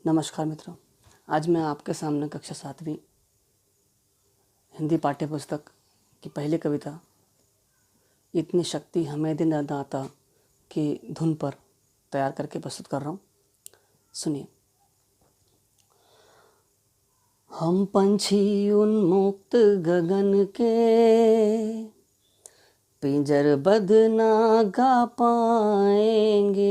नमस्कार मित्रों, आज मैं आपके सामने कक्षा 7वीं हिंदी पाठ्य पुस्तक की पहली कविता इतनी शक्ति हमें दिन दाता की धुन पर तैयार करके प्रस्तुत कर रहा हूँ। सुनिए। हम पंछी उन्मुक्त गगन के पिंजरबद्ध ना गा पाएंगे,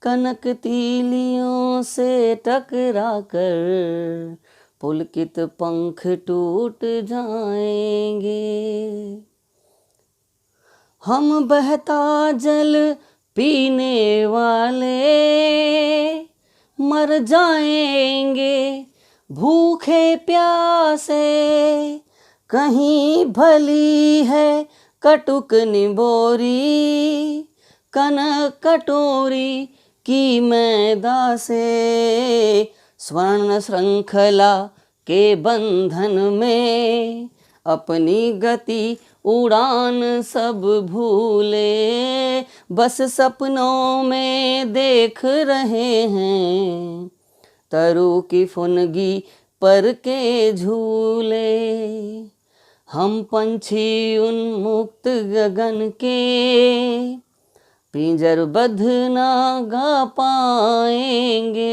कनक तीलियों से टकरा कर पुलकित पंख टूट जाएंगे। हम बहता जल पीने वाले मर जाएंगे भूखे प्यासे, कहीं भली है कटुक निबोरी, कनक कटोरी की मैदा से। स्वर्ण श्रृंखला के बंधन में अपनी गति उड़ान सब भूले, बस सपनों में देख रहे हैं तरु की फुनगी पर के झूले। हम पंछी उन्मुक्त गगन के पिंजरबद्ध ना गा पाएंगे,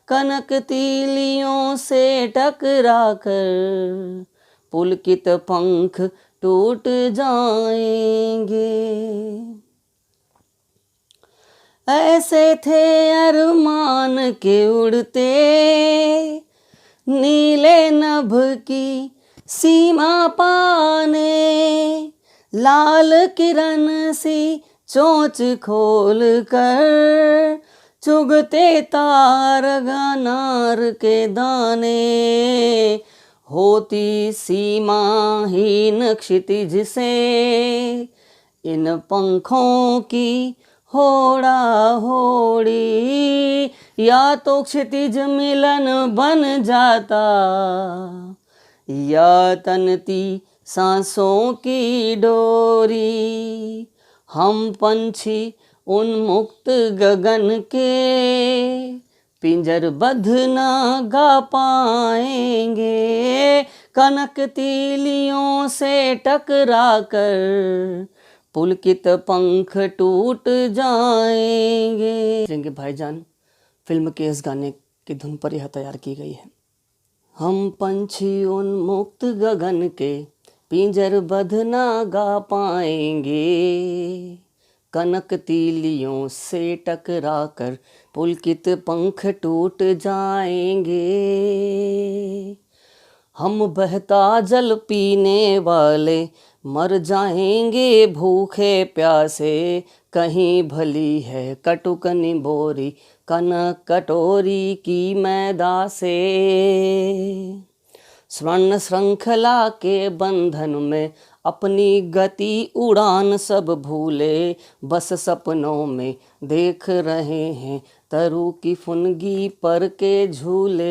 कनक तीलियों से टकरा कर पुलकित पंख टूट जाएंगे। ऐसे थे अरमान के उड़ते नीले नभ की सीमा पाने, लाल किरण सी चोंच खोल कर चुगते तार अनार के दाने। होती सीमाहीन क्षितिज से इन पंखों की होड़ा होड़ी, या तो क्षितिज मिलन बन जाता या तनती सांसों की डोरी। हम पंछी उन्मुक्त गगन के पिंजरबद्ध ना गा पाएंगे, कनक तीलियों से टकरा कर पुलकित पंख टूट जाएंगे। भाईजान फिल्म के इस गाने की धुन पर यह तैयार की गई है। हम पंछी उन्मुक्त गगन के पिंजरबद्ध ना गा पाएंगे, कनक तीलियों से टकरा कर पुलकित पंख टूट जाएंगे। हम बहता जल पीने वाले मर जाएंगे भूखे प्यासे, कहीं भली है कटुक निबोरी, कनक कटोरी की मैदा से। स्वर्ण श्रृंखला के बंधन में अपनी गति उड़ान सब भूले, बस सपनों में देख रहे हैं तरु की फुनगी पर के झूले।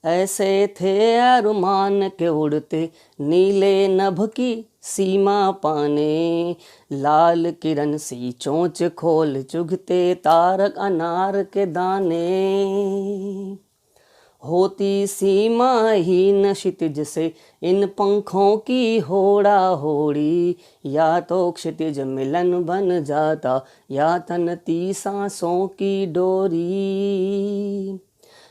ऐसे थे अरमान के उड़ते नीले नभ की सीमा पाने, लाल किरण सी चोंच खोल चुगते तारक अनार के दाने। होती सीमाहीन क्षितिज से इन पंखों की होड़ा होड़ी, या तो क्षितिज मिलन बन जाता या तनती सांसों की डोरी।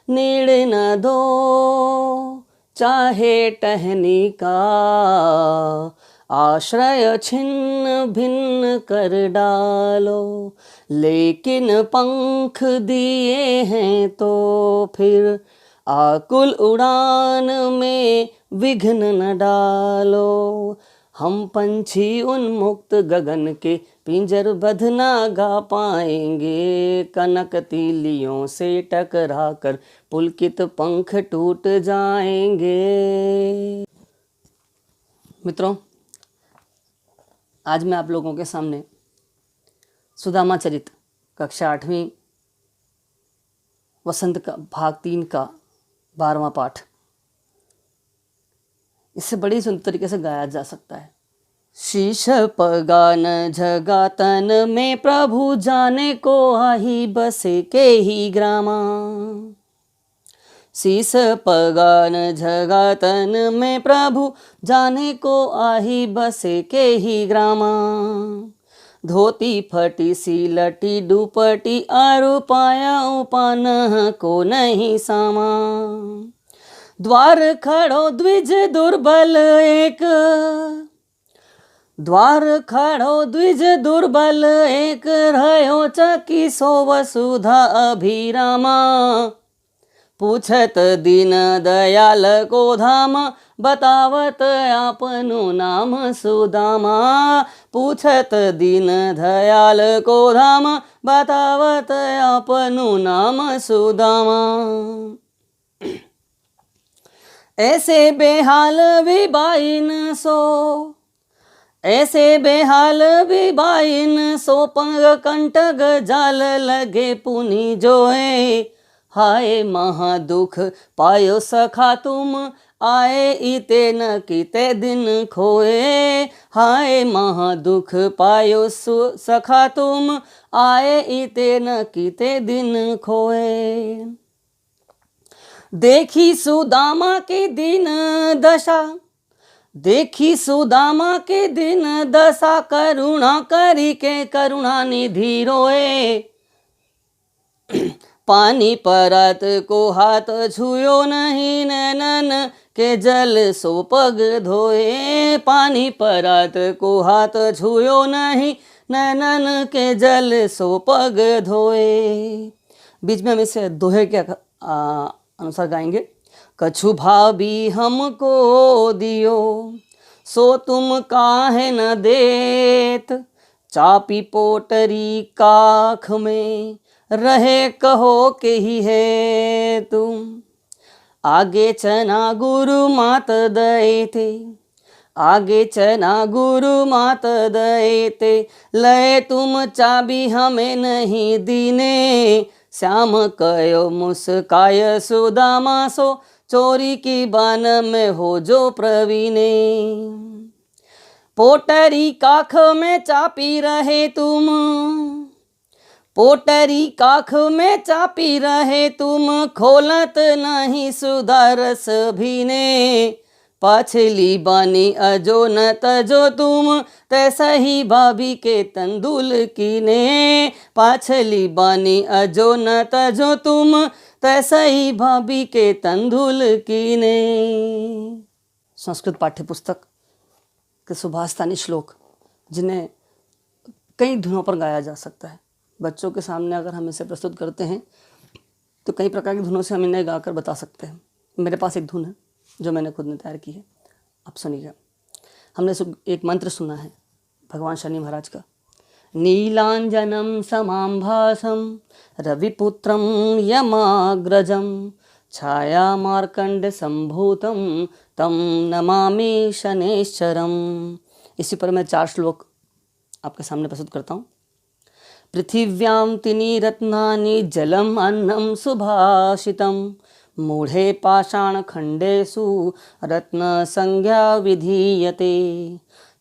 नीड़ न दो चाहे टहनी का, आश्रय छिन्न भिन्न कर डालो, लेकिन पंख दिए हैं तो फिर आकुल उड़ान में विघ्न न डालो। हम पंछी उन्मुक्त गगन के पिंजरबद्ध ना गा पाएंगे, कनक तीलियों से टकरा कर पुलकित पंख टूट जाएंगे। मित्रों, आज मैं आप लोगों के सामने सुदामा चरित कक्षा 8वीं वसंत का भाग 3 का 12वां पाठ, इससे बड़ी सुंदर तरीके से गाया जा सकता है। शीश पगान जगा तन में प्रभु जाने को आही बसे के ही ग्रामा। शीश पगान जगा तन में प्रभु जाने को आही बसे के ही ग्रामा। धोती फटी सी लटी दुपटी आरु पाया उपान को नहीं सामा। द्वार खड़ो द्विज दुर्बल एक, द्वार खड़ो द्विज दुर्बल एक, रह्यो चकी सो वसुधा अभिरामा। पूछत दीन दयाल को धाम, बतावत आपनु नाम सुदामा। पूछत दीन दयाल को धाम, बतावत आपनु नाम सुदामा। ऐसे बेहाल विबाइन सो, ऐसे बेहाल विबाइन सो, पंग कंटक जाल लगे पुनि जोए। हाय महादुख पायो सखा तुम, आए इते न किते दिन खोए। हाय महादुख पायो सखा तुम, आए इते न किते दिन खोए। देखी सुदामा के दिन दशा, देखी सुदामा के दिन दशा, करुणा करी के करुणा निधि रोए। पानी परत को हाथ छुयो नहीं, नैनन के जल सो पग धोए। पानी परत को हाथ छुयो नहीं, नैनन के जल सो पग धोए। बीच में हम इसे दोहे के अनुसार गाएंगे। कछु भाभी हमको दियो, सो तुम काहे न देत। चापी पोटरी काख में, रहे कहो के ही है तुम। आगे चना गुरु मात दए थे, आगे चना गुरु मात दए थे। लय तुम चाबी हमें नहीं दीने, श्याम कयो मुस्काय सुदामा सो। चोरी की बान में हो जो प्रवीणे। पोटरी काख में चापी रहे तुम, पोटरी काख में चापी रहे तुम। खोलत नहीं सुधारस भीने, पाछली बानी अजो न तजो तुम। तैसा ही भाभी के तंदुल कीने, पाछली बानी अजो न तजो तुम। तैसा ही भाभी के तंदुल कीने। संस्कृत पाठ्य पुस्तक के सुभाषतानी श्लोक, जिन्हें कई धुनों पर गाया जा सकता है। बच्चों के सामने अगर हम इसे प्रस्तुत करते हैं तो कई प्रकार की धुनों से हम इन्हें गाकर बता सकते हैं। मेरे पास एक धुन है जो मैंने खुद ने तैयार की है, आप सुनिएगा। हमने एक मंत्र सुना है भगवान शनि महाराज का। नीलांजनम समांभासम रविपुत्रम यमाग्रजम, छाया मार्कंड संभूतम तम नमामि शनेश्चरम। इसी पर मैं 4 श्लोक आपके सामने प्रस्तुत करता हूँ। पृथिव्यां तिनि रत्नानि जलम अन्नम सुभाषितम, मूढ़े पाषाण खंडेषु रत्न संज्ञा विधीयते।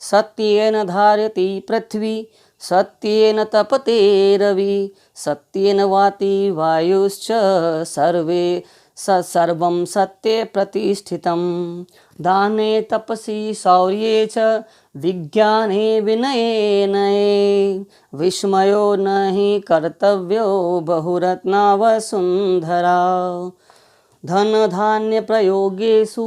सत्येन धारयति पृथ्वी, सत्येन तपते रवि, सत्येन वाति वायुश्च, सर्वे सर्वं सत्ये प्रतिष्ठितं। दाने तपसि शौर्ये च, विज्ञाने विनये नये, विस्मयो नहि कर्तव्यो बहुरत्ना वसुंधरा। धन धान्य प्रयोगेषु,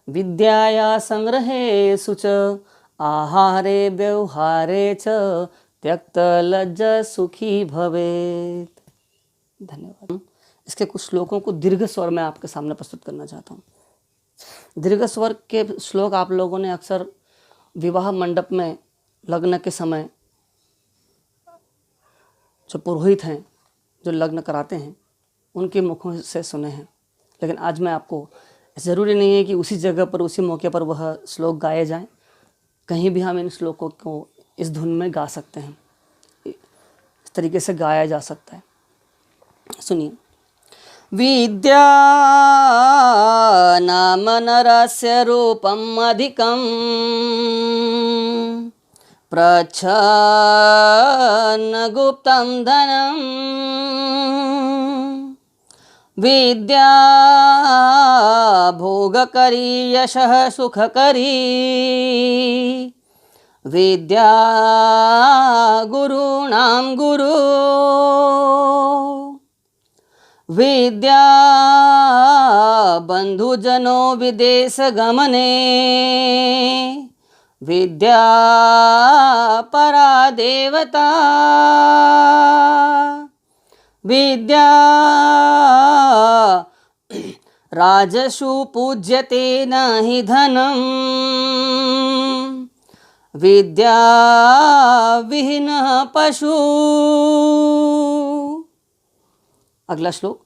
विद्याया संग्रहेषु च, आहारे व्यवहारे च, त्यक्त लज्ज सुखी भवेत्। धन्यवाद। इसके कुछ श्लोकों को दीर्घ स्वर में आपके सामने प्रस्तुत करना चाहता हूँ। दीर्घ स्वर के श्लोक आप लोगों ने अक्सर विवाह मंडप में लग्न के समय जो पुरोहित हैं, जो लग्न कराते हैं, उनके मुखों से सुने हैं। लेकिन आज मैं आपको, ज़रूरी नहीं है कि उसी जगह पर उसी मौके पर वह श्लोक गाए जाएं, कहीं भी हम इन श्लोकों को इस धुन में गा सकते हैं, इस तरीके से गाया जा सकता है। सुनिए। विद्या नाम नरस्य रूपम् अधिकम् प्रच्छन्न धनम् विद्या भोगकरी यशः सुखकरी विद्या गुरूणां गुरु विद्या बंधुजनो विदेश गमने विद्या परा देवता विद्या राजसु पूज्यते न हि धनम् विद्या विहीनः पशु। अगला श्लोक।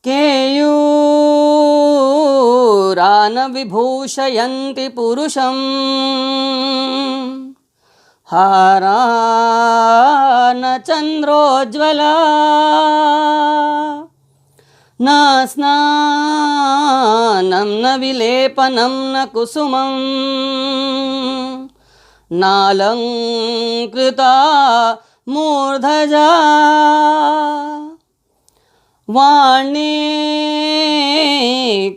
केयूरान विभूषयन्ति पुरुषं हारान चन्द्रोज्ज्वला न स्नानं न विलेपनं न कुसुमं नालङ्कृता मूर्धजा वाणी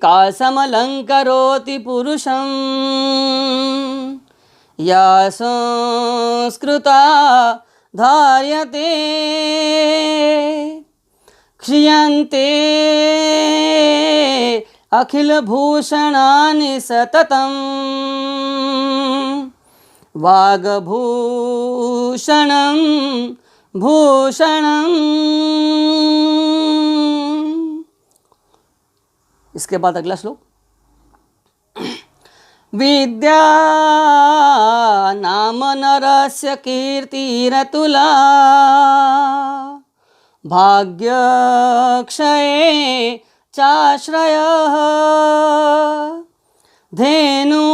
कासमलङ्करोति पुरुषं या संस्कृता धार्यते क्षीयन्ते अखिलभूषणानि सततं वागभूषणं भूषणम्। इसके बाद अगला श्लोक। विद्या नाम नरस्य कीर्तिरतुला भाग्यक्षये चाश्रयः धेनु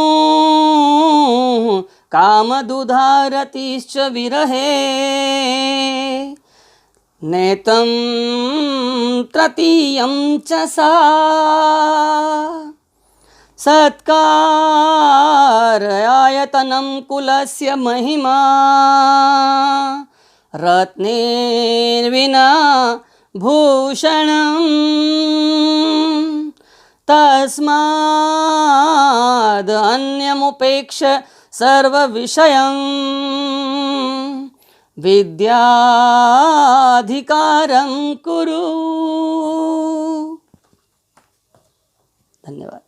कामदुधारतिश्च विरहे नेतं तृतीयं च सा सत्कार्यायतनं कुलस्य महिमा रत्नेर्विना भूषणम् तस्माद् अन्यमुपेक्ष्य सर्वविषयं विद्याधिकारं कुरु। धन्यवाद।